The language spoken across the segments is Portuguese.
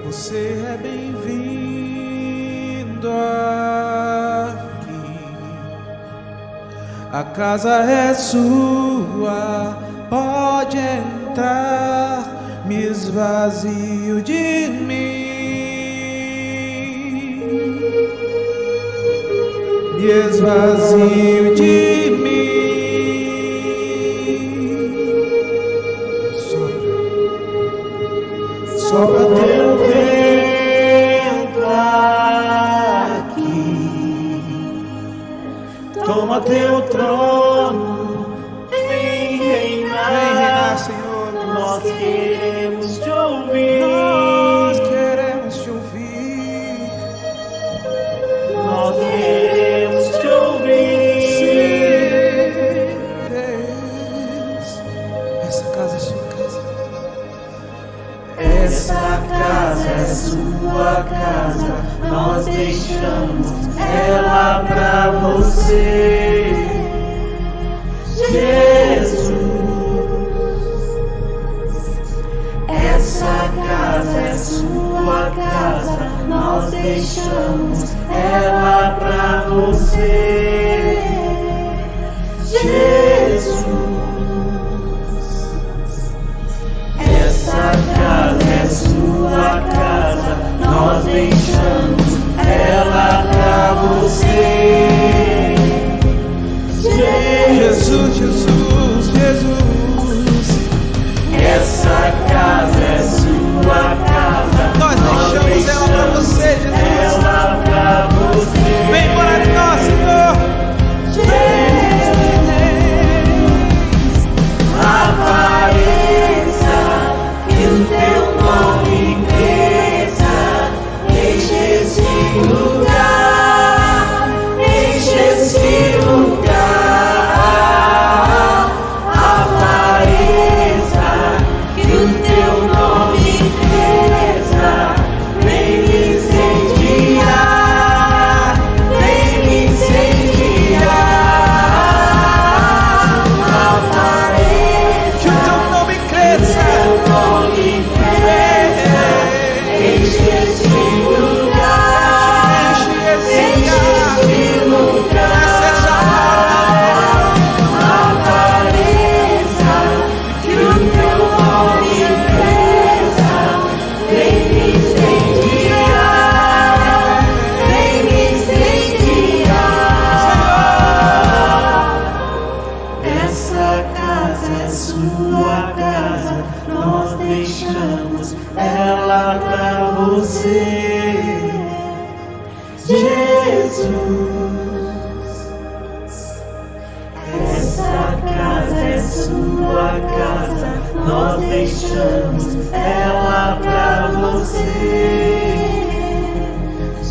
Você é bem-vindo aqui. A casa é sua, pode entrar. Me esvazio de mim, me esvazio de mim. Sopra teu vento aqui, toma teu trono, vem reinar, Senhor. Nós queremos te ouvir, nós queremos te ouvir, nós queremos te ouvir. Sim, Deus, essa casa é sua casa. Essa casa é sua casa, nós deixamos ela pra você, Jesus. Essa casa é sua casa, nós deixamos ela pra você, Jesus. Essa casa é sua casa, nós deixamos ela pra você, Jesus, Jesus, Jesus. Essa casa é sua casa, nós deixamos ela pra você, Jesus. Ela pra você. Vem morar em nós, Senhor. Apareça, que o teu nome cresça, enche esse lugar, enche esse lugar. Apareça, que o teu nome cresça, vem me incendiar, vem me incendiar. Apareça, que o teu nome cresça, enche esse lugar, enche esse lugar. Apareça, que o teu nome cresça, vem me incendiar, vem me incendiar. Essa casa é sua casa, nós deixamos ela pra você, Jesus. Essa casa é sua casa, nós deixamos ela pra você,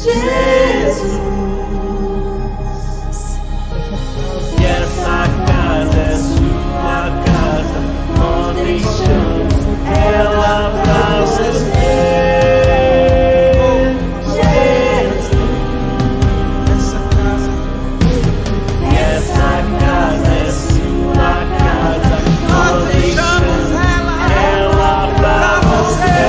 Jesus. E essa casa é sua casa, nós deixamos ela pra você, Jesus. Essa casa é sua casa, nós deixamos ela pra você,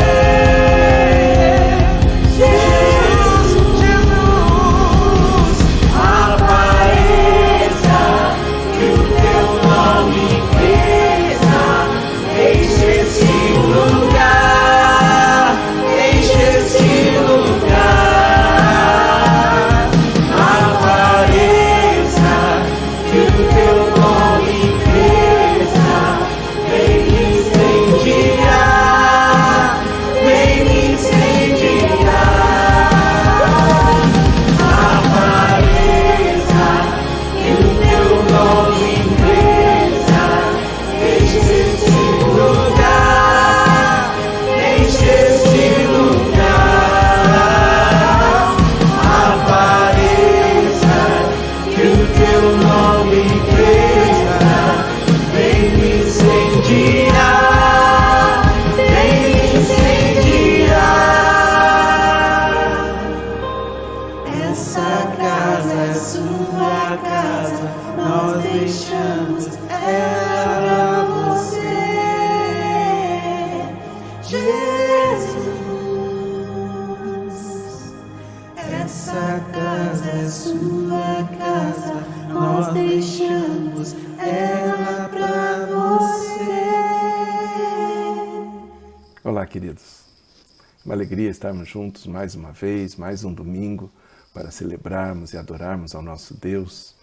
queridos? Uma alegria estarmos juntos mais uma vez, mais um domingo, para celebrarmos e adorarmos ao nosso Deus.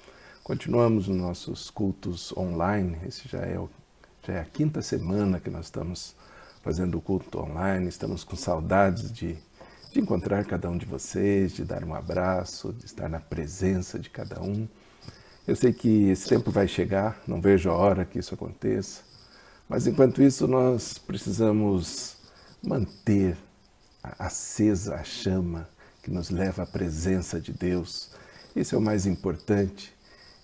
Continuamos nos nossos cultos online. Esse já é a quinta semana que nós estamos fazendo o culto online. Estamos com saudades de encontrar cada um de vocês, de dar um abraço, de estar na presença de cada um. Eu sei que esse tempo vai chegar, não vejo a hora que isso aconteça, mas enquanto isso nós precisamos manter acesa a chama que nos leva à presença de Deus. Isso é o mais importante.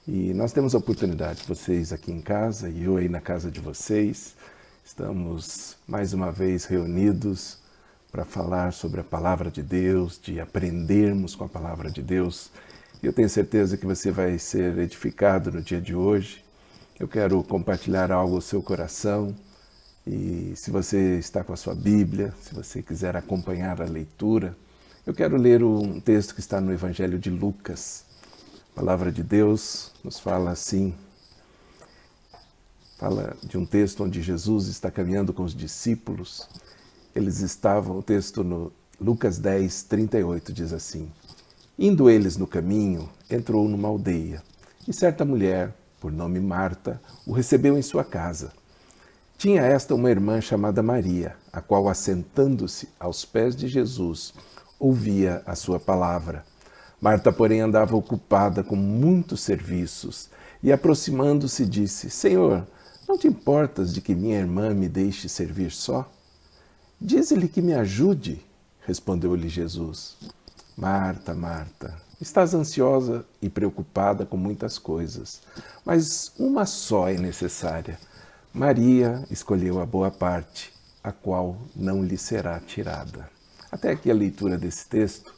E nós temos a oportunidade, vocês aqui em casa e eu aí na casa de vocês, estamos mais uma vez reunidos para falar sobre a Palavra de Deus, de aprendermos com a Palavra de Deus. E eu tenho certeza que você vai ser edificado no dia de hoje. Eu quero compartilhar algo ao seu coração. E se você está com a sua Bíblia, se você quiser acompanhar a leitura, eu quero ler um texto que está no Evangelho de Lucas. A Palavra de Deus nos fala assim, fala de um texto onde Jesus está caminhando com os discípulos. Eles estavam, o texto no Lucas 10, 38 diz assim: indo eles no caminho, entrou numa aldeia, e certa mulher, por nome Marta, o recebeu em sua casa. Tinha esta uma irmã chamada Maria, a qual, assentando-se aos pés de Jesus, ouvia a sua palavra. Marta, porém, andava ocupada com muitos serviços, e aproximando-se disse: Senhor, não te importas de que minha irmã me deixe servir só? Dize-lhe que me ajude, respondeu-lhe Jesus. Marta, Marta, estás ansiosa e preocupada com muitas coisas, mas uma só é necessária. Maria escolheu a boa parte, a qual não lhe será tirada. Até aqui a leitura desse texto.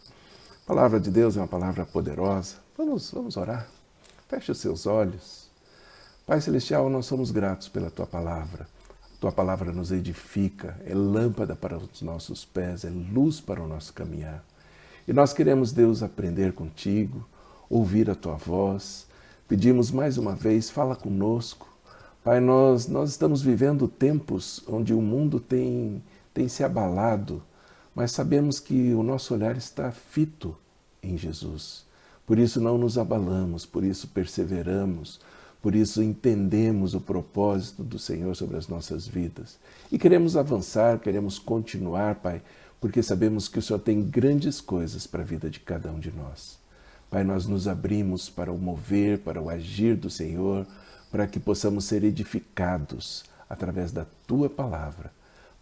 A palavra de Deus é uma palavra poderosa. Vamos orar. Feche os seus olhos. Pai Celestial, nós somos gratos pela Tua palavra. Tua palavra nos edifica, é lâmpada para os nossos pés, é luz para o nosso caminhar. E nós queremos, Deus, aprender contigo, ouvir a Tua voz. Pedimos mais uma vez, fala conosco. Pai, nós estamos vivendo tempos onde o mundo tem se abalado, mas sabemos que o nosso olhar está fito em Jesus. Por isso não nos abalamos, por isso perseveramos, por isso entendemos o propósito do Senhor sobre as nossas vidas. E queremos avançar, queremos continuar, Pai, porque sabemos que o Senhor tem grandes coisas para a vida de cada um de nós. Pai, nós nos abrimos para o mover, para o agir do Senhor, para que possamos ser edificados através da Tua palavra.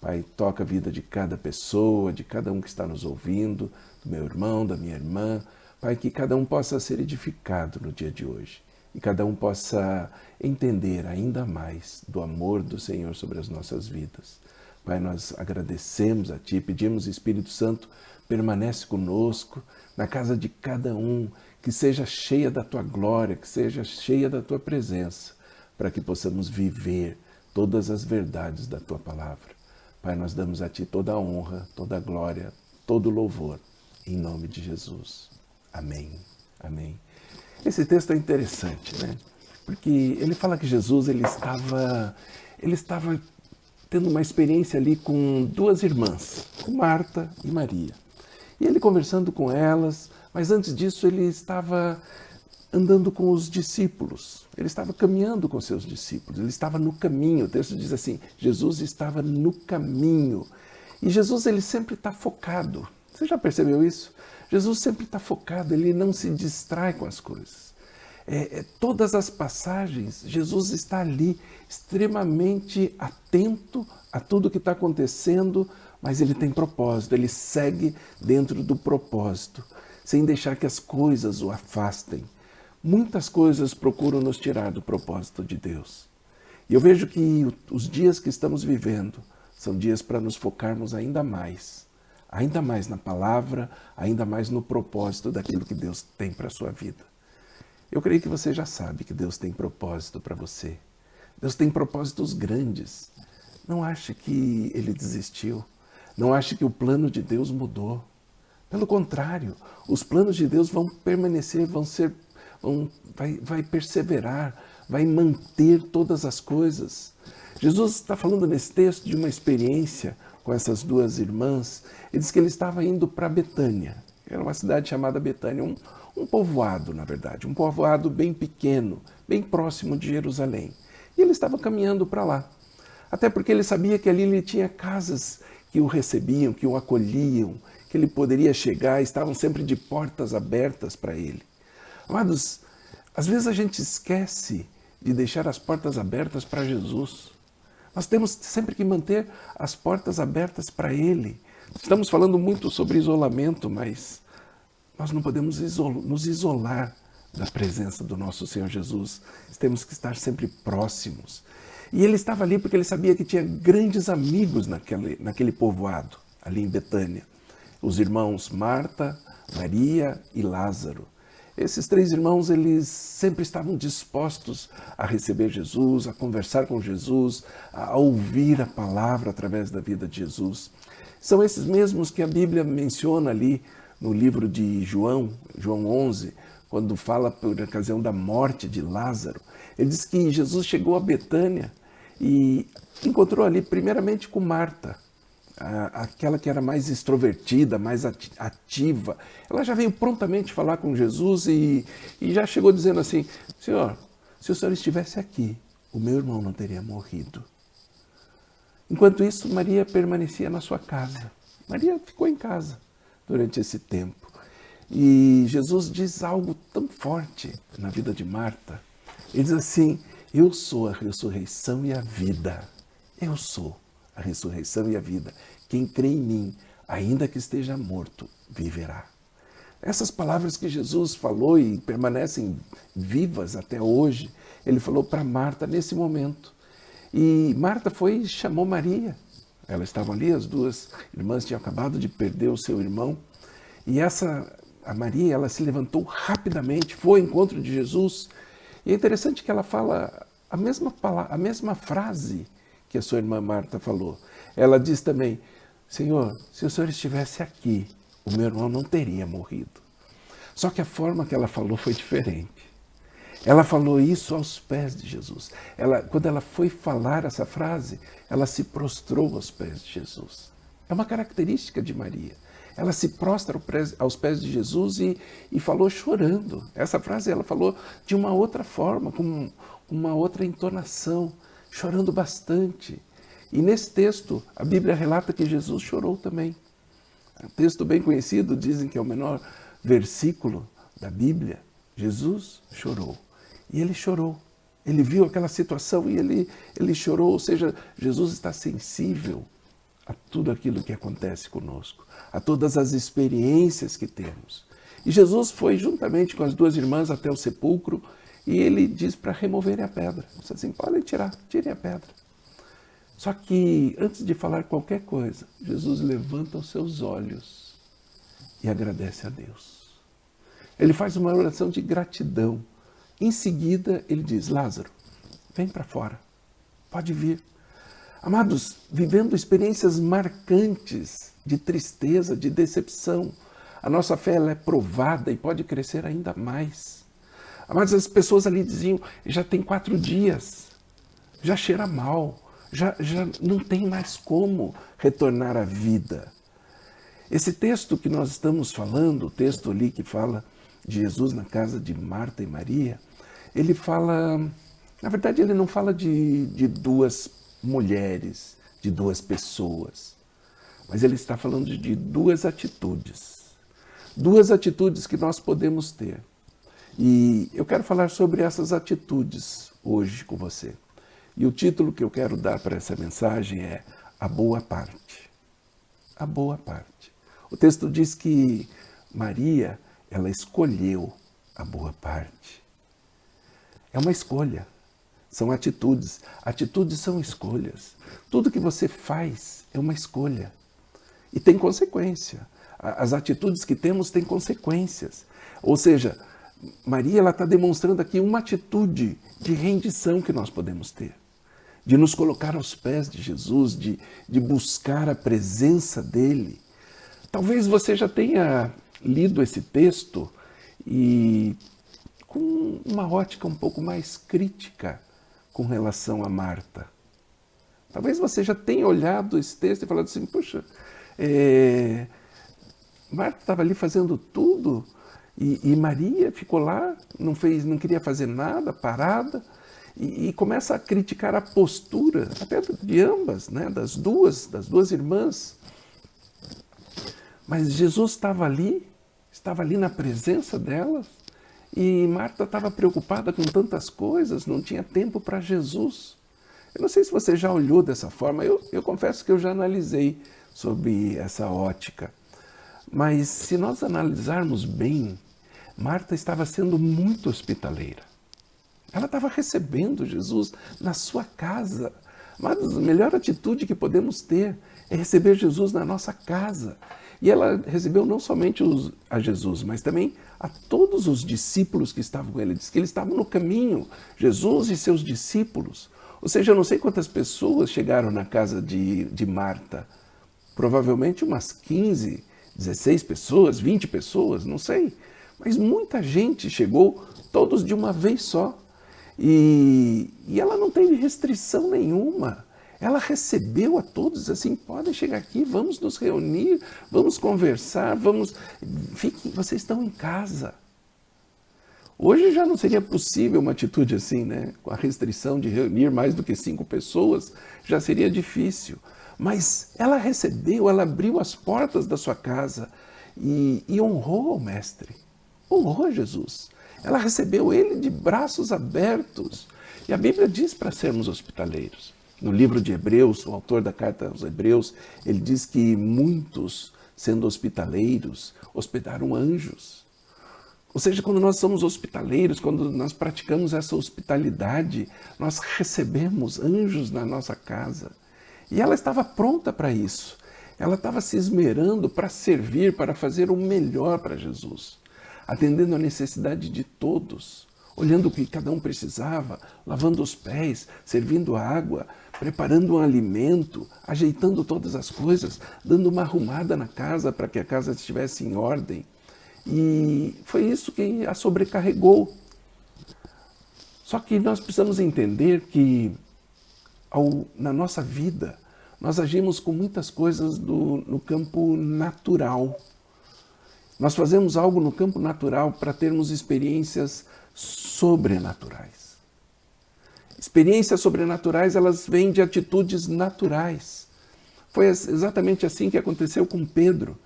Pai, toca a vida de cada pessoa, de cada um que está nos ouvindo, do meu irmão, da minha irmã. Pai, que cada um possa ser edificado no dia de hoje e cada um possa entender ainda mais do amor do Senhor sobre as nossas vidas. Pai, nós agradecemos a Ti, pedimos, Espírito Santo, permanece conosco na casa de cada um, que seja cheia da Tua glória, que seja cheia da Tua presença, para que possamos viver todas as verdades da Tua palavra. Pai, nós damos a Ti toda a honra, toda a glória, todo o louvor, em nome de Jesus. Amém. Amém. Esse texto é interessante, né? Porque ele fala que Jesus ele estava tendo uma experiência ali com duas irmãs, com Marta e Maria. E ele conversando com elas, mas antes disso ele estava andando com os discípulos. Ele estava caminhando com seus discípulos, ele estava no caminho. O texto diz assim, Jesus estava no caminho. E Jesus ele sempre está focado. Você já percebeu isso? Jesus sempre está focado, ele não se distrai com as coisas. Todas as passagens, Jesus está ali, extremamente atento a tudo que está acontecendo, mas ele tem propósito, ele segue dentro do propósito, sem deixar que as coisas o afastem. Muitas coisas procuram nos tirar do propósito de Deus. E eu vejo que os dias que estamos vivendo são dias para nos focarmos ainda mais na palavra, ainda mais no propósito daquilo que Deus tem para a sua vida. Eu creio que você já sabe que Deus tem propósito para você. Deus tem propósitos grandes. Não ache que Ele desistiu. Não ache que o plano de Deus mudou. Pelo contrário, os planos de Deus vão permanecer, vai perseverar, vai manter todas as coisas. Jesus está falando nesse texto de uma experiência com essas duas irmãs, ele diz que ele estava indo para Betânia. Era uma cidade chamada Betânia, um povoado, na verdade, um povoado bem pequeno, bem próximo de Jerusalém. E ele estava caminhando para lá, até porque ele sabia que ali ele tinha casas que o recebiam, que o acolhiam, que ele poderia chegar, estavam sempre de portas abertas para ele. Amados, às vezes a gente esquece de deixar as portas abertas para Jesus. Nós temos sempre que manter as portas abertas para Ele. Estamos falando muito sobre isolamento, mas nós não podemos nos isolar da presença do nosso Senhor Jesus. Temos que estar sempre próximos. E ele estava ali porque ele sabia que tinha grandes amigos naquele povoado, ali em Betânia. Os irmãos Marta, Maria e Lázaro. Esses três irmãos, eles sempre estavam dispostos a receber Jesus, a conversar com Jesus, a ouvir a palavra através da vida de Jesus. São esses mesmos que a Bíblia menciona ali no livro de João 11, quando fala por ocasião da morte de Lázaro. Ele diz que Jesus chegou a Betânia e encontrou ali primeiramente com Marta, aquela que era mais extrovertida, mais ativa. Ela já veio prontamente falar com Jesus e já chegou dizendo assim: Senhor, se o Senhor estivesse aqui, o meu irmão não teria morrido. Enquanto isso, Maria permanecia na sua casa. Maria ficou em casa durante esse tempo. E Jesus diz algo tão forte na vida de Marta. Ele diz assim: eu sou a ressurreição e a vida. Eu sou a ressurreição e a vida. Quem crê em mim, ainda que esteja morto, viverá. Essas palavras que Jesus falou e permanecem vivas até hoje, ele falou para Marta nesse momento. E Marta foi e chamou Maria. Elas estavam ali, as duas irmãs tinham acabado de perder o seu irmão. E a Maria, ela se levantou rapidamente, foi ao encontro de Jesus. E é interessante que ela fala a mesma frase que a sua irmã Marta falou. Ela diz também: Senhor, se o Senhor estivesse aqui, o meu irmão não teria morrido. Só que a forma que ela falou foi diferente. Ela falou isso aos pés de Jesus. Quando ela foi falar essa frase, ela se prostrou aos pés de Jesus. É uma característica de Maria. Ela se prostra aos pés de Jesus e falou chorando. Essa frase ela falou de uma outra forma, com uma outra entonação, chorando bastante. E nesse texto, a Bíblia relata que Jesus chorou também. É um texto bem conhecido, dizem que é o menor versículo da Bíblia. Jesus chorou. E ele chorou. Ele viu aquela situação e ele chorou. Ou seja, Jesus está sensível a tudo aquilo que acontece conosco, a todas as experiências que temos. E Jesus foi juntamente com as duas irmãs até o sepulcro e ele diz para removerem a pedra. Ele disse assim: podem tirar, tirem a pedra. Só que antes de falar qualquer coisa, Jesus levanta os seus olhos e agradece a Deus. Ele faz uma oração de gratidão. Em seguida, ele diz: Lázaro, vem para fora, pode vir. Amados, vivendo experiências marcantes de tristeza, de decepção, a nossa fé ela é provada e pode crescer ainda mais. Amados, as pessoas ali diziam: já tem 4 dias, já cheira mal, já não tem mais como retornar à vida. Esse texto que nós estamos falando, o texto ali que fala de Jesus na casa de Marta e Maria, ele fala, na verdade ele não fala de duas mulheres, de duas pessoas, mas ele está falando de duas atitudes que nós podemos ter. E eu quero falar sobre essas atitudes hoje com você. E o título que eu quero dar para essa mensagem é A Boa Parte. A Boa Parte. O texto diz que Maria, ela escolheu a boa parte. É uma escolha. São atitudes. Atitudes são escolhas. Tudo que você faz é uma escolha. E tem consequência. As atitudes que temos têm consequências. Ou seja, Maria ela está demonstrando aqui uma atitude de rendição que nós podemos ter. De nos colocar aos pés de Jesus, de buscar a presença dEle. Talvez você já tenha lido esse texto e com uma ótica um pouco mais crítica com relação a Marta. Talvez você já tenha olhado esse texto e falado assim, puxa, Marta estava ali fazendo tudo e Maria ficou lá, não queria fazer nada, parada, e começa a criticar a postura, até de ambas, né, das duas irmãs. Mas Jesus estava ali na presença delas, e Marta estava preocupada com tantas coisas, não tinha tempo para Jesus. Eu não sei se você já olhou dessa forma, eu confesso que eu já analisei sobre essa ótica. Mas se nós analisarmos bem, Marta estava sendo muito hospitaleira. Ela estava recebendo Jesus na sua casa. Mas a melhor atitude que podemos ter é receber Jesus na nossa casa. E ela recebeu não somente a Jesus, mas também a todos os discípulos que estavam com ele. Diz que eles estavam no caminho, Jesus e seus discípulos. Ou seja, eu não sei quantas pessoas chegaram na casa de Marta. Provavelmente umas 15, 16 pessoas, 20 pessoas, não sei. Mas muita gente chegou, todos de uma vez só. E ela não teve restrição nenhuma. Ela recebeu a todos assim, podem chegar aqui, vamos nos reunir, vamos conversar, vocês estão em casa. Hoje já não seria possível uma atitude assim, né? Com a restrição de reunir mais do que 5 pessoas, já seria difícil. Mas ela recebeu, ela abriu as portas da sua casa e honrou o Mestre, honrou Jesus. Ela recebeu ele de braços abertos. E a Bíblia diz para sermos hospitaleiros. No livro de Hebreus, o autor da carta aos Hebreus, ele diz que muitos, sendo hospitaleiros, hospedaram anjos. Ou seja, quando nós somos hospitaleiros, quando nós praticamos essa hospitalidade, nós recebemos anjos na nossa casa. E ela estava pronta para isso. Ela estava se esmerando para servir, para fazer o melhor para Jesus, atendendo a necessidade de todos, olhando o que cada um precisava, lavando os pés, servindo água, preparando um alimento, ajeitando todas as coisas, dando uma arrumada na casa para que a casa estivesse em ordem. E foi isso que a sobrecarregou. Só que nós precisamos entender que na nossa vida, nós agimos com muitas coisas no campo natural. Nós fazemos algo no campo natural para termos experiências sobrenaturais. Experiências sobrenaturais, elas vêm de atitudes naturais. Foi exatamente assim que aconteceu com Pedro.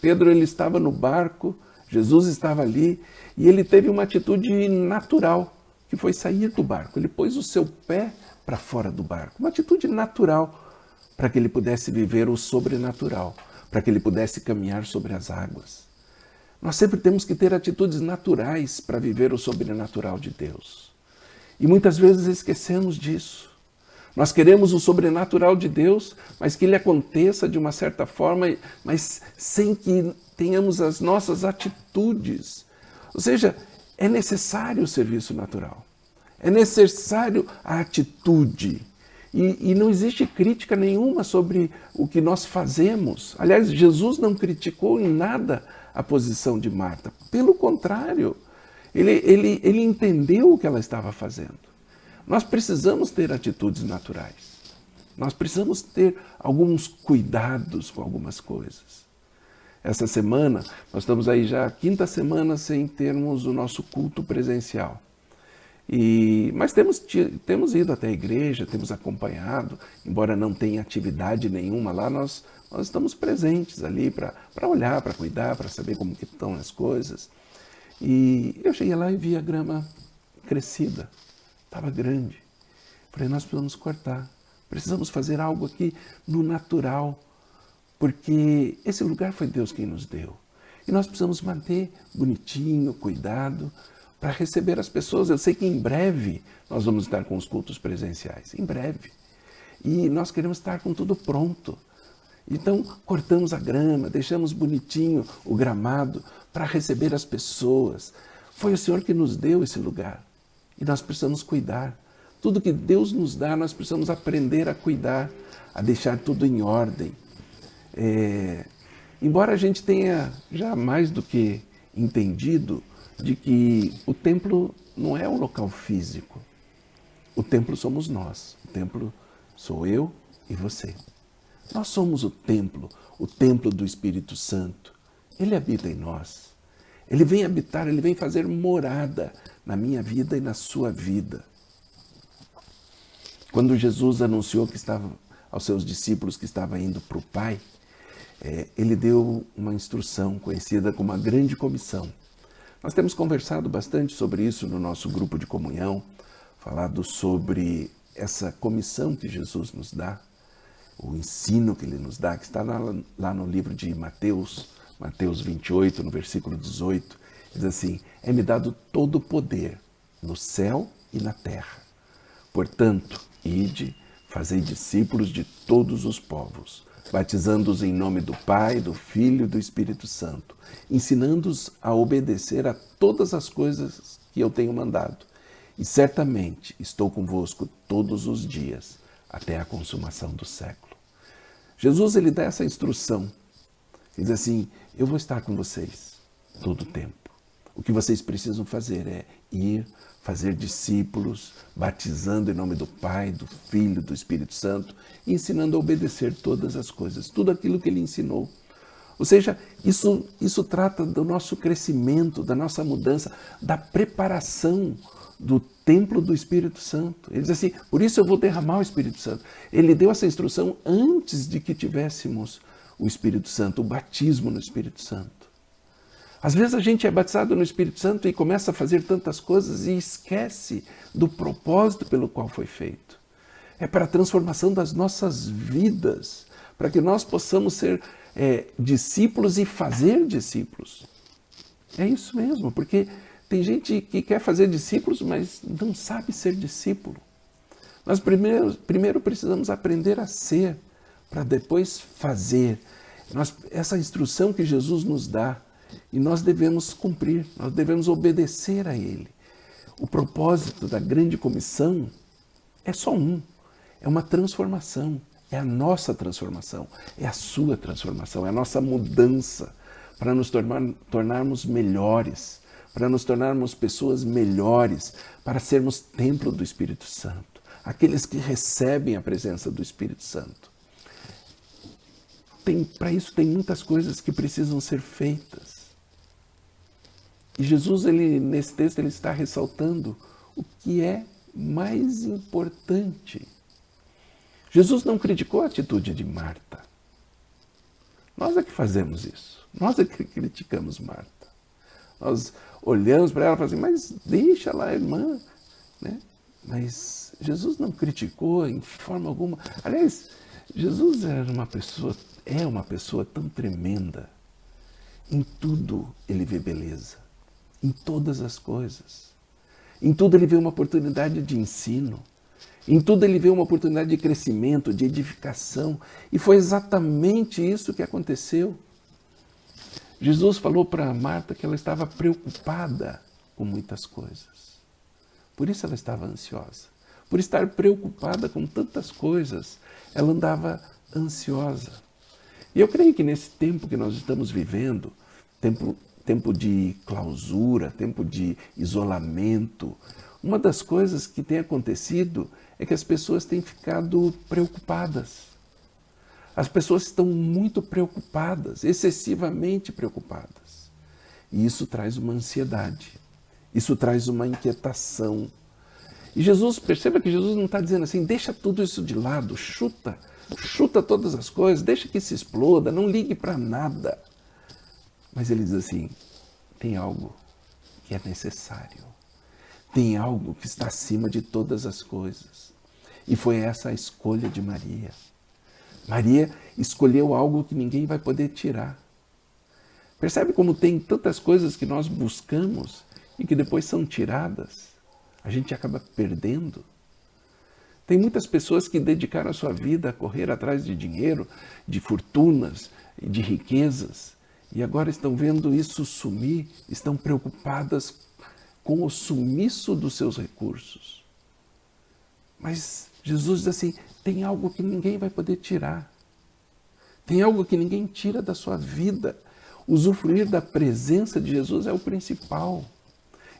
Pedro, ele estava no barco, Jesus estava ali, e ele teve uma atitude natural, que foi sair do barco. Ele pôs o seu pé para fora do barco. Uma atitude natural, para que ele pudesse viver o sobrenatural, para que ele pudesse caminhar sobre as águas. Nós sempre temos que ter atitudes naturais para viver o sobrenatural de Deus. E muitas vezes esquecemos disso. Nós queremos o sobrenatural de Deus, mas que ele aconteça de uma certa forma, mas sem que tenhamos as nossas atitudes. Ou seja, é necessário o serviço natural. É necessário a atitude. E não existe crítica nenhuma sobre o que nós fazemos. Aliás, Jesus não criticou em nada a posição de Marta. Pelo contrário, ele entendeu o que ela estava fazendo. Nós precisamos ter atitudes naturais. Nós precisamos ter alguns cuidados com algumas coisas. Essa semana, nós estamos aí já a 5ª semana sem termos o nosso culto presencial. Mas temos ido até a igreja, temos acompanhado, embora não tenha atividade nenhuma lá, nós estamos presentes ali para olhar, para cuidar, para saber como que estão as coisas. E eu cheguei lá e vi a grama crescida, estava grande. Falei, nós precisamos cortar, precisamos fazer algo aqui no natural, porque esse lugar foi Deus quem nos deu. E nós precisamos manter bonitinho, cuidado, para receber as pessoas. Eu sei que em breve nós vamos estar com os cultos presenciais, em breve. E nós queremos estar com tudo pronto. Então, cortamos a grama, deixamos bonitinho o gramado para receber as pessoas. Foi o Senhor que nos deu esse lugar. E nós precisamos cuidar. Tudo que Deus nos dá, nós precisamos aprender a cuidar, a deixar tudo em ordem. Embora a gente tenha já mais do que entendido de que o templo não é um local físico. O templo somos nós. O templo sou eu e você. Nós somos o templo do Espírito Santo. Ele habita em nós. Ele vem habitar, ele vem fazer morada na minha vida e na sua vida. Quando Jesus anunciou que estava aos seus discípulos que estava indo para o Pai, ele deu uma instrução conhecida como a Grande Comissão. Nós temos conversado bastante sobre isso no nosso grupo de comunhão, falado sobre essa comissão que Jesus nos dá, o ensino que ele nos dá, que está lá no livro de Mateus 28, no versículo 18, diz assim: é-me dado todo o poder no céu e na terra. Portanto, ide, fazei discípulos de todos os povos, batizando-os em nome do Pai, do Filho e do Espírito Santo, ensinando-os a obedecer a todas as coisas que eu tenho mandado. E certamente estou convosco todos os dias, até a consumação do século. Jesus, ele dá essa instrução. Ele diz assim: eu vou estar com vocês todo o tempo. O que vocês precisam fazer é ir, fazer discípulos, batizando em nome do Pai, do Filho, do Espírito Santo, e ensinando a obedecer todas as coisas, tudo aquilo que ele ensinou. Ou seja, isso trata do nosso crescimento, da nossa mudança, da preparação do templo do Espírito Santo. Ele diz assim: por isso eu vou derramar o Espírito Santo. Ele deu essa instrução antes de que tivéssemos o Espírito Santo, o batismo no Espírito Santo. Às vezes a gente é batizado no Espírito Santo e começa a fazer tantas coisas e esquece do propósito pelo qual foi feito. É para a transformação das nossas vidas, para que nós possamos ser discípulos e fazer discípulos. É isso mesmo, porque tem gente que quer fazer discípulos, mas não sabe ser discípulo. Nós primeiro precisamos aprender a ser, para depois fazer. Essa instrução que Jesus nos dá, e nós devemos cumprir, nós devemos obedecer a Ele. O propósito da Grande Comissão é só é uma transformação, é a nossa transformação, é a sua transformação, é a nossa mudança, para nos tornarmos melhores, para nos tornarmos pessoas melhores, para sermos templo do Espírito Santo, aqueles que recebem a presença do Espírito Santo. Para isso tem muitas coisas que precisam ser feitas. E Jesus, nesse texto, ele está ressaltando o que é mais importante. Jesus não criticou a atitude de Marta. Nós é que fazemos isso. Nós é que criticamos Marta. Nós olhamos para ela e falamos assim: mas deixa lá, irmã. Né? Mas Jesus não criticou em forma alguma. Aliás, Jesus é uma pessoa tão tremenda. Em tudo ele vê beleza. Em todas as coisas. Em tudo ele vê uma oportunidade de ensino. Em tudo ele vê uma oportunidade de crescimento, de edificação. E foi exatamente isso que aconteceu. Jesus falou para Marta que ela estava preocupada com muitas coisas. Por isso ela estava ansiosa. Por estar preocupada com tantas coisas, ela andava ansiosa. E eu creio que nesse tempo que nós estamos vivendo, tempo de clausura, tempo de isolamento, uma das coisas que tem acontecido é que as pessoas têm ficado preocupadas. As pessoas estão muito preocupadas, excessivamente preocupadas. E isso traz uma ansiedade, isso traz uma inquietação. E perceba que Jesus não está dizendo assim: deixa tudo isso de lado, chuta todas as coisas, deixa que se exploda, não ligue para nada. Mas ele diz assim: tem algo que é necessário. Tem algo que está acima de todas as coisas. E foi essa a escolha de Maria. Maria escolheu algo que ninguém vai poder tirar. Percebe como tem tantas coisas que nós buscamos e que depois são tiradas? A gente acaba perdendo. Tem muitas pessoas que dedicaram a sua vida a correr atrás de dinheiro, de fortunas, de riquezas, e agora estão vendo isso sumir, estão preocupadas com o sumiço dos seus recursos. Mas Jesus diz assim: tem algo que ninguém vai poder tirar. Tem algo que ninguém tira da sua vida. Usufruir da presença de Jesus é o principal.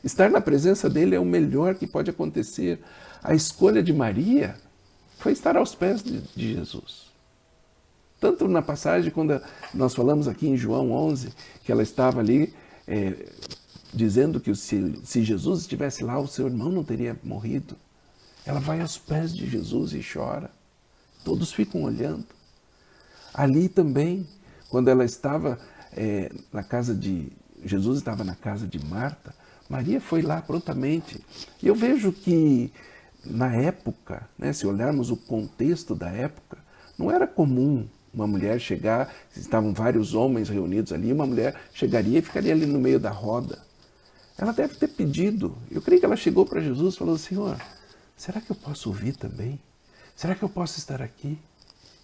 Estar na presença dele é o melhor que pode acontecer. A escolha de Maria foi estar aos pés de Jesus. Tanto na passagem, quando nós falamos aqui em João 11, que ela estava ali dizendo que se Jesus estivesse lá, o seu irmão não teria morrido. Ela vai aos pés de Jesus e chora. Todos ficam olhando. Ali também, quando ela estava na casa de... Jesus estava na casa de Marta, Maria foi lá prontamente. E eu vejo que na época, né, se olharmos o contexto da época, não era comum uma mulher chegar, estavam vários homens reunidos ali, uma mulher chegaria e ficaria ali no meio da roda. Ela deve ter pedido. Eu creio que ela chegou para Jesus e falou: Senhor, será que eu posso ouvir também? Será que eu posso estar aqui?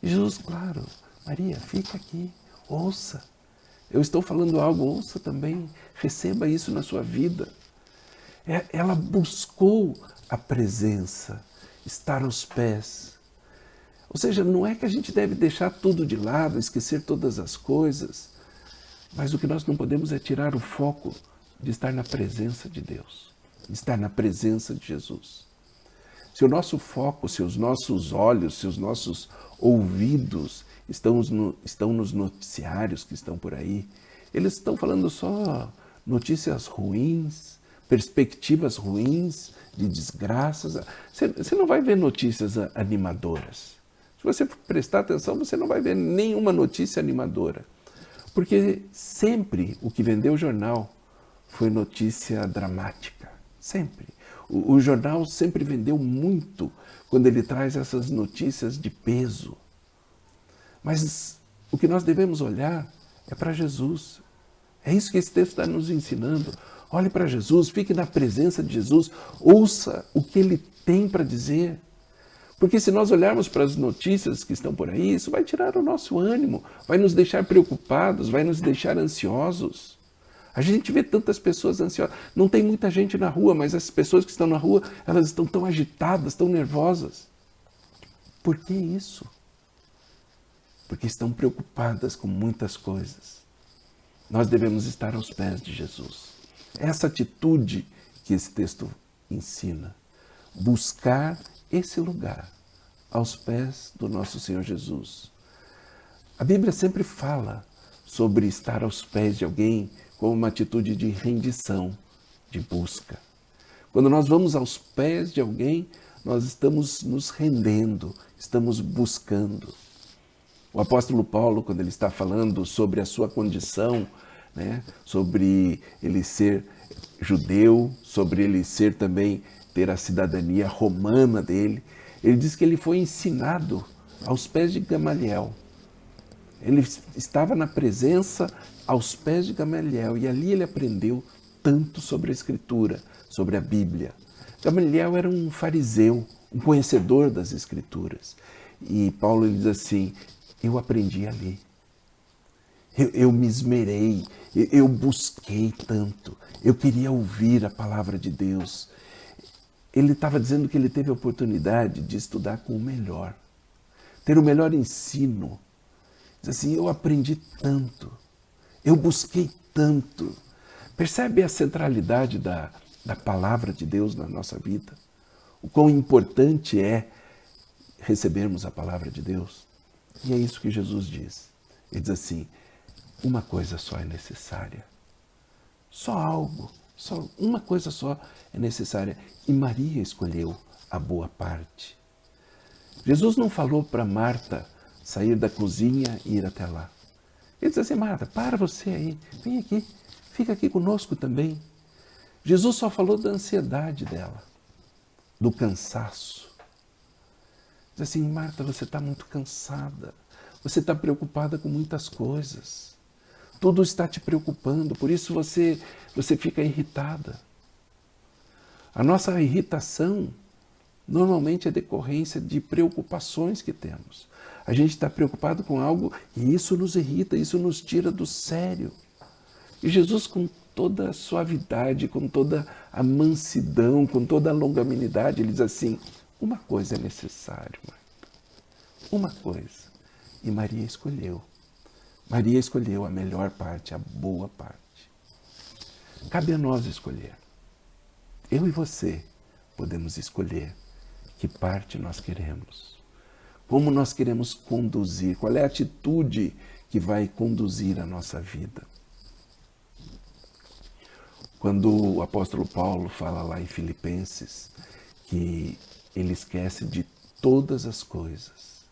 E Jesus, claro, Maria, fica aqui, ouça. Eu estou falando algo, ouça também, receba isso na sua vida. Ela buscou a presença, estar aos pés. Ou seja, não é que a gente deve deixar tudo de lado, esquecer todas as coisas, mas o que nós não podemos é tirar o foco de estar na presença de Deus, de estar na presença de Jesus. Se o nosso foco, se os nossos olhos, se os nossos ouvidos estão nos noticiários que estão por aí, eles estão falando só notícias ruins, perspectivas ruins, de desgraças. Você não vai ver notícias animadoras. Se você prestar atenção, você não vai ver nenhuma notícia animadora. Porque sempre o que vendeu o jornal foi notícia dramática. Sempre. O jornal sempre vendeu muito quando ele traz essas notícias de peso. Mas o que nós devemos olhar é para Jesus. É isso que esse texto está nos ensinando. Olhe para Jesus, fique na presença de Jesus, ouça o que ele tem para dizer. Porque se nós olharmos para as notícias que estão por aí, isso vai tirar o nosso ânimo, vai nos deixar preocupados, vai nos deixar ansiosos. A gente vê tantas pessoas ansiosas. Não tem muita gente na rua, mas as pessoas que estão na rua, elas estão tão agitadas, tão nervosas. Por que isso? Porque estão preocupadas com muitas coisas. Nós devemos estar aos pés de Jesus. Essa atitude que esse texto ensina. Buscar esse lugar aos pés do nosso Senhor Jesus. A Bíblia sempre fala sobre estar aos pés de alguém como uma atitude de rendição, de busca. Quando nós vamos aos pés de alguém, nós estamos nos rendendo, estamos buscando. O apóstolo Paulo, quando ele está falando sobre a sua condição, né, sobre ele ser judeu, sobre ele ser também ter a cidadania romana dele, ele diz que ele foi ensinado aos pés de Gamaliel. Ele estava na presença aos pés de Gamaliel e ali ele aprendeu tanto sobre a Escritura, sobre a Bíblia. Gamaliel era um fariseu, um conhecedor das Escrituras. E Paulo ele diz assim: eu aprendi ali. Eu me esmerei, eu busquei tanto, eu queria ouvir a palavra de Deus. Ele estava dizendo que ele teve a oportunidade de estudar com o melhor, ter o melhor ensino. Diz assim: eu aprendi tanto, eu busquei tanto. Percebe a centralidade da palavra de Deus na nossa vida? O quão importante é recebermos a palavra de Deus? E é isso que Jesus diz. Ele diz assim: uma coisa só é necessária. Só algo, só uma coisa só é necessária. E Maria escolheu a boa parte. Jesus não falou para Marta sair da cozinha e ir até lá. Ele diz assim: Marta, para você aí, vem aqui, fica aqui conosco também. Jesus só falou da ansiedade dela, do cansaço. Diz assim: Marta, você está muito cansada, você está preocupada com muitas coisas. Tudo está te preocupando, por isso você fica irritada. A nossa irritação normalmente é decorrência de preocupações que temos. A gente está preocupado com algo e isso nos irrita, isso nos tira do sério. E Jesus, com toda a suavidade, com toda a mansidão, com toda a longanimidade, ele diz assim: uma coisa é necessário, Marta. Uma coisa. E Maria escolheu. Maria escolheu a melhor parte, a boa parte. Cabe a nós escolher. Eu e você podemos escolher que parte nós queremos. Como nós queremos conduzir? Qual é a atitude que vai conduzir a nossa vida? Quando o apóstolo Paulo fala lá em Filipenses que ele esquece de todas as coisas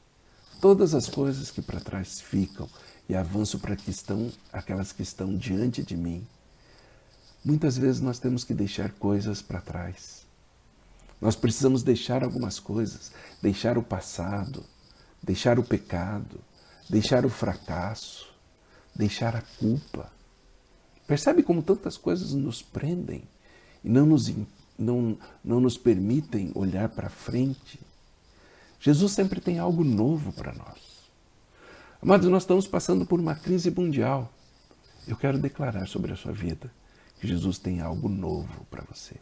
que para trás ficam e avanço para aquelas que estão diante de mim. Muitas vezes nós temos que deixar coisas para trás. Nós precisamos deixar algumas coisas, deixar o passado, deixar o pecado, deixar o fracasso, deixar a culpa. Percebe como tantas coisas nos prendem e não nos permitem olhar para frente? Jesus sempre tem algo novo para nós. Amados, nós estamos passando por uma crise mundial. Eu quero declarar sobre a sua vida que Jesus tem algo novo para você.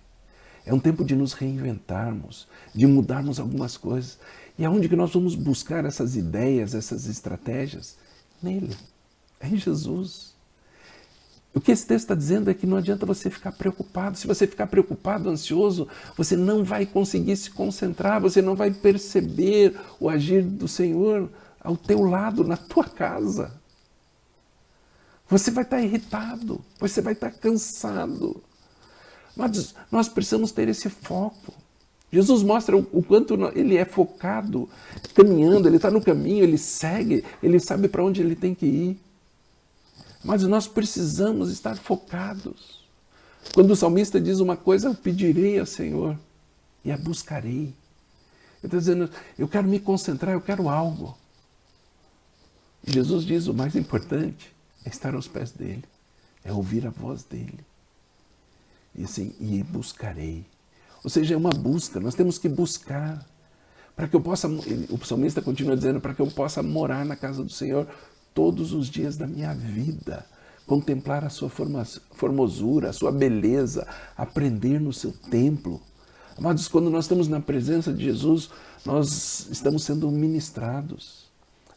É um tempo de nos reinventarmos, de mudarmos algumas coisas. E aonde que nós vamos buscar essas ideias, essas estratégias? Nele, é em Jesus. O que esse texto está dizendo é que não adianta você ficar preocupado. Se você ficar preocupado, ansioso, você não vai conseguir se concentrar, você não vai perceber o agir do Senhor ao teu lado, na tua casa. Você vai estar irritado, você vai estar cansado. Mas nós precisamos ter esse foco. Jesus mostra o quanto ele é focado, caminhando, ele está no caminho, ele segue, ele sabe para onde ele tem que ir. Mas nós precisamos estar focados. Quando o salmista diz uma coisa, eu pedirei ao Senhor e a buscarei. Ele está dizendo, eu quero me concentrar, eu quero algo. E Jesus diz, o mais importante é estar aos pés dele, é ouvir a voz dele. E assim, e buscarei. Ou seja, é uma busca, nós temos que buscar. Para que eu possa, o salmista continua dizendo, para que eu possa morar na casa do Senhor todos os dias da minha vida, contemplar a sua formosura, a sua beleza, aprender no seu templo. Amados, quando nós estamos na presença de Jesus, nós estamos sendo ministrados.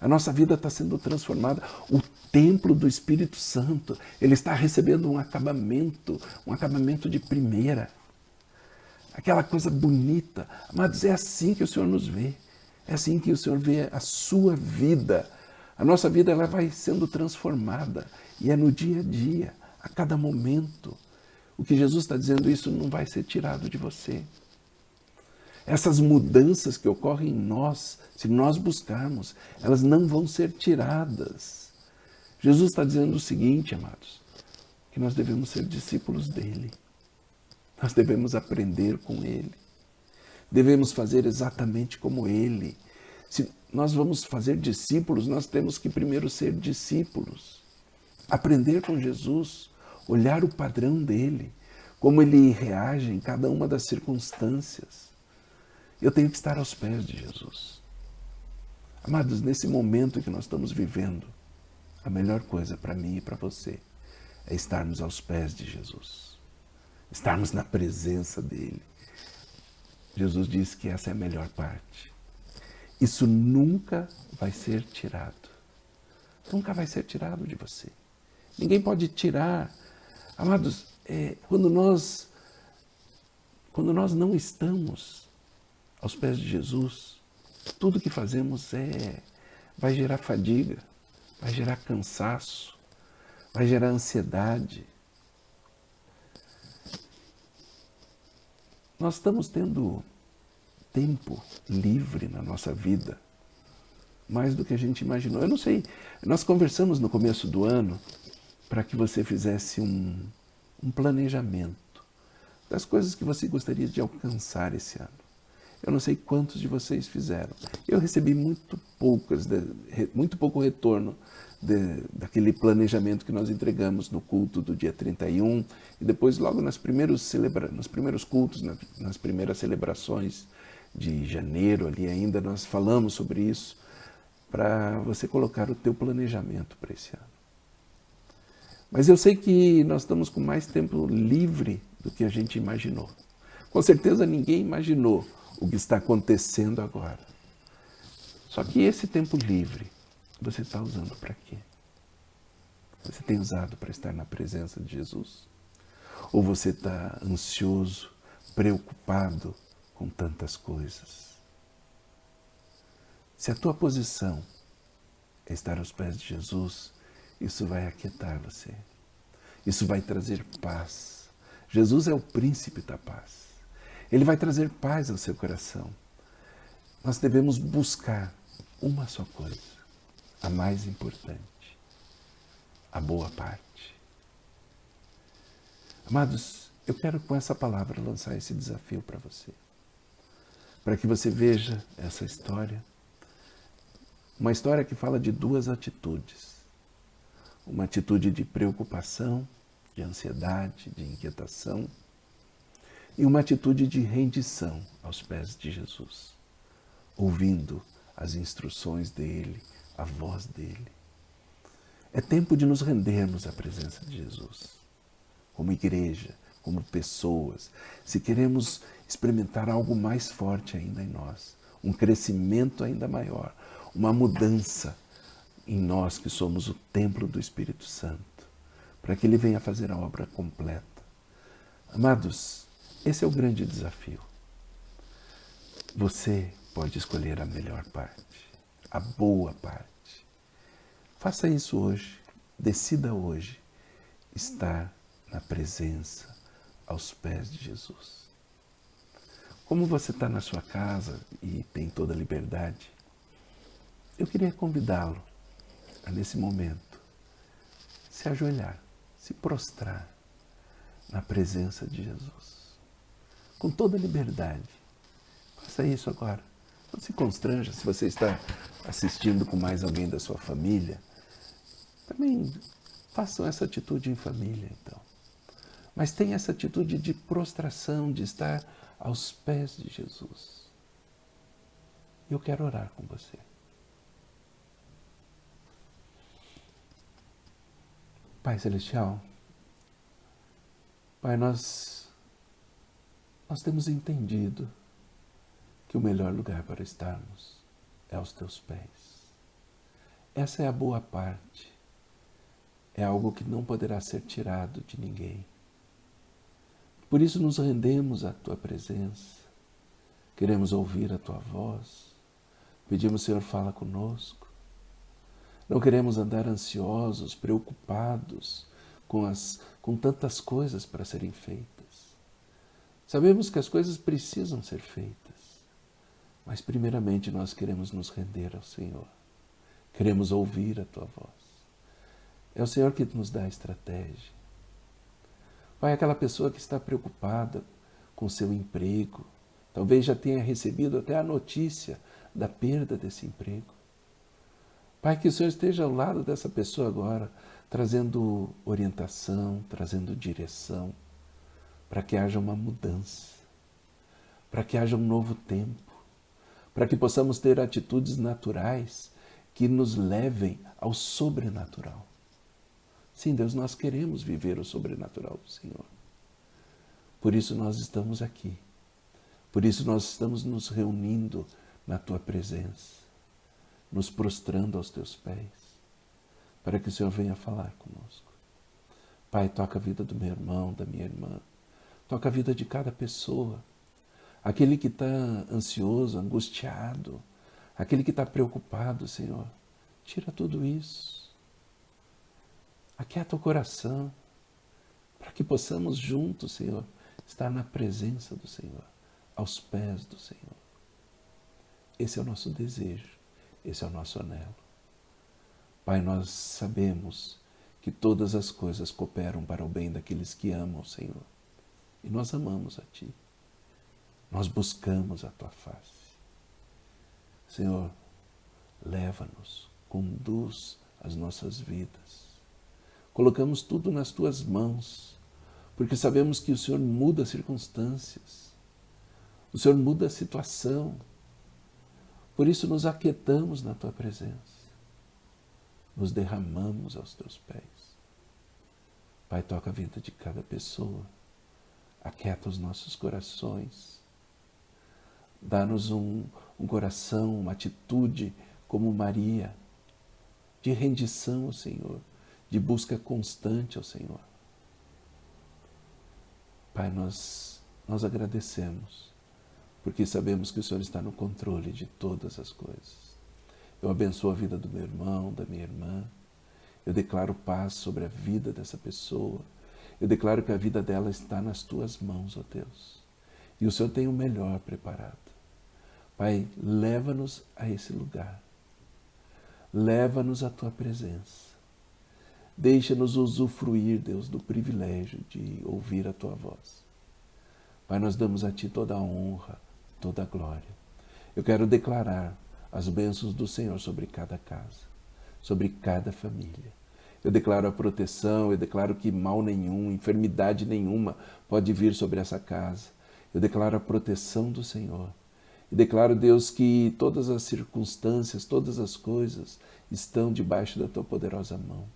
A nossa vida está sendo transformada. O templo do Espírito Santo, ele está recebendo um acabamento de primeira. Aquela coisa bonita. Amados, é assim que o Senhor nos vê. É assim que o Senhor vê a sua vida. A nossa vida ela vai sendo transformada. E é no dia a dia, a cada momento. O que Jesus está dizendo, isso não vai ser tirado de você. Essas mudanças que ocorrem em nós, se nós buscarmos, elas não vão ser tiradas. Jesus está dizendo o seguinte, amados, que nós devemos ser discípulos dele. Nós devemos aprender com ele. Devemos fazer exatamente como ele. Se nós vamos fazer discípulos, nós temos que primeiro ser discípulos. Aprender com Jesus, olhar o padrão dele, como ele reage em cada uma das circunstâncias. Eu tenho que estar aos pés de Jesus. Amados, nesse momento que nós estamos vivendo, a melhor coisa para mim e para você é estarmos aos pés de Jesus. Estarmos na presença dele. Jesus disse que essa é a melhor parte. Isso nunca vai ser tirado. Nunca vai ser tirado de você. Ninguém pode tirar. Amados, quando nós não estamos aos pés de Jesus, tudo que fazemos vai gerar fadiga, vai gerar cansaço, vai gerar ansiedade. Nós estamos tendo tempo livre na nossa vida, mais do que a gente imaginou. Eu não sei, nós conversamos no começo do ano para que você fizesse um planejamento das coisas que você gostaria de alcançar esse ano. Eu não sei quantos de vocês fizeram. Eu recebi muito pouco retorno daquele planejamento que nós entregamos no culto do dia 31 e depois logo nos primeiros cultos, nas primeiras celebrações de janeiro ali ainda, nós falamos sobre isso para você colocar o teu planejamento para esse ano. Mas eu sei que nós estamos com mais tempo livre do que a gente imaginou. Com certeza ninguém imaginou o que está acontecendo agora. Só que esse tempo livre, você está usando para quê? Você tem usado para estar na presença de Jesus? Ou você está ansioso, preocupado com tantas coisas? Se a tua posição é estar aos pés de Jesus, isso vai aquietar você. Isso vai trazer paz. Jesus é o príncipe da paz. Ele vai trazer paz ao seu coração. Nós devemos buscar uma só coisa, a mais importante, a boa parte. Amados, eu quero com essa palavra lançar esse desafio para você. Para que você veja essa história. Uma história que fala de duas atitudes. Uma atitude de preocupação, de ansiedade, de inquietação. E uma atitude de rendição aos pés de Jesus. Ouvindo as instruções dele, a voz dele. É tempo de nos rendermos à presença de Jesus. Como igreja, como pessoas. Se queremos experimentar algo mais forte ainda em nós. Um crescimento ainda maior. Uma mudança em nós que somos o templo do Espírito Santo, para que Ele venha fazer a obra completa. Amados, esse é o grande desafio. Você pode escolher a melhor parte, a boa parte. Faça isso hoje, decida hoje estar na presença, aos pés de Jesus. Como você está na sua casa e tem toda a liberdade, eu queria convidá-lo a, nesse momento, se ajoelhar, se prostrar na presença de Jesus. Com toda a liberdade. Faça isso agora. Não se constranja se você está assistindo com mais alguém da sua família. Também façam essa atitude em família, então. Mas tenha essa atitude de prostração, de estar aos pés de Jesus. Eu quero orar com você. Pai Celestial, Pai, nós temos entendido que o melhor lugar para estarmos é aos Teus pés. Essa é a boa parte. É algo que não poderá ser tirado de ninguém. Por isso nos rendemos à Tua presença. Queremos ouvir a Tua voz. Pedimos, Senhor, fala conosco. Não queremos andar ansiosos, preocupados com tantas coisas para serem feitas. Sabemos que as coisas precisam ser feitas, mas primeiramente nós queremos nos render ao Senhor. Queremos ouvir a Tua voz. É o Senhor que nos dá a estratégia. Pai, aquela pessoa que está preocupada com o seu emprego, talvez já tenha recebido até a notícia da perda desse emprego. Pai, que o Senhor esteja ao lado dessa pessoa agora, trazendo orientação, trazendo direção, para que haja uma mudança, para que haja um novo tempo, para que possamos ter atitudes naturais que nos levem ao sobrenatural. Sim, Deus, nós queremos viver o sobrenatural do Senhor. Por isso nós estamos aqui. Por isso nós estamos nos reunindo na Tua presença, nos prostrando aos Teus pés, para que o Senhor venha falar conosco. Pai, toca a vida do meu irmão, da minha irmã, toca a vida de cada pessoa, aquele que está ansioso, angustiado, aquele que está preocupado, Senhor, tira tudo isso. Aquieta o coração, para que possamos juntos, Senhor, estar na presença do Senhor, aos pés do Senhor. Esse é o nosso desejo, esse é o nosso anelo. Pai, nós sabemos que todas as coisas cooperam para o bem daqueles que amam o Senhor. E nós amamos a Ti. Nós buscamos a Tua face. Senhor, leva-nos, conduz as nossas vidas. Colocamos tudo nas Tuas mãos, porque sabemos que o Senhor muda as circunstâncias. O Senhor muda a situação. Por isso nos aquietamos na Tua presença. Nos derramamos aos Teus pés. Pai, toca a vida de cada pessoa. Aquieta os nossos corações. Dá-nos um coração, uma atitude como Maria, de rendição ao Senhor, de busca constante ao Senhor. Pai, nós agradecemos, porque sabemos que o Senhor está no controle de todas as coisas. Eu abençoo a vida do meu irmão, da minha irmã. Eu declaro paz sobre a vida dessa pessoa. Eu declaro que a vida dela está nas tuas mãos, ó Deus. E o Senhor tem o melhor preparado. Pai, leva-nos a esse lugar. Leva-nos à tua presença. Deixa-nos usufruir, Deus, do privilégio de ouvir a tua voz. Pai, nós damos a ti toda a honra, toda a glória. Eu quero declarar as bênçãos do Senhor sobre cada casa, sobre cada família. Eu declaro a proteção, eu declaro que mal nenhum, enfermidade nenhuma pode vir sobre essa casa. Eu declaro a proteção do Senhor. E declaro, Deus, que todas as circunstâncias, todas as coisas estão debaixo da tua poderosa mão.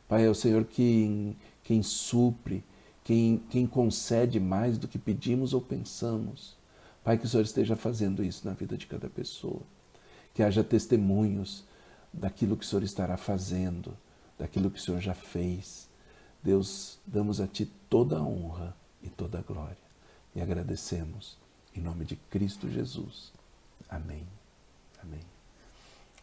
Pai, é o Senhor quem supre, quem concede mais do que pedimos ou pensamos. Pai, que o Senhor esteja fazendo isso na vida de cada pessoa. Que haja testemunhos daquilo que o Senhor estará fazendo, daquilo que o Senhor já fez. Deus, damos a Ti toda a honra e toda a glória. E agradecemos em nome de Cristo Jesus. Amém. Amém.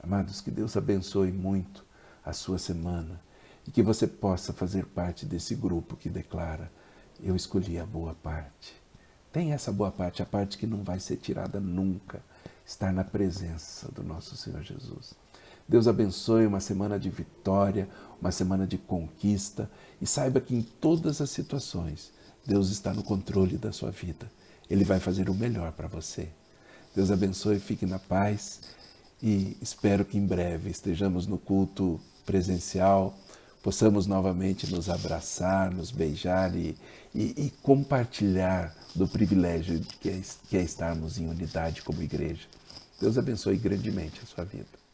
Amados, que Deus abençoe muito a sua semana e que você possa fazer parte desse grupo que declara: eu escolhi a boa parte. Tem essa boa parte, a parte que não vai ser tirada nunca, estar na presença do nosso Senhor Jesus. Deus abençoe uma semana de vitória, uma semana de conquista, e saiba que em todas as situações Deus está no controle da sua vida. Ele vai fazer o melhor para você. Deus abençoe, fique na paz e espero que em breve estejamos no culto presencial, possamos novamente nos abraçar, nos beijar e compartilhar do privilégio que é estarmos em unidade como igreja. Deus abençoe grandemente a sua vida.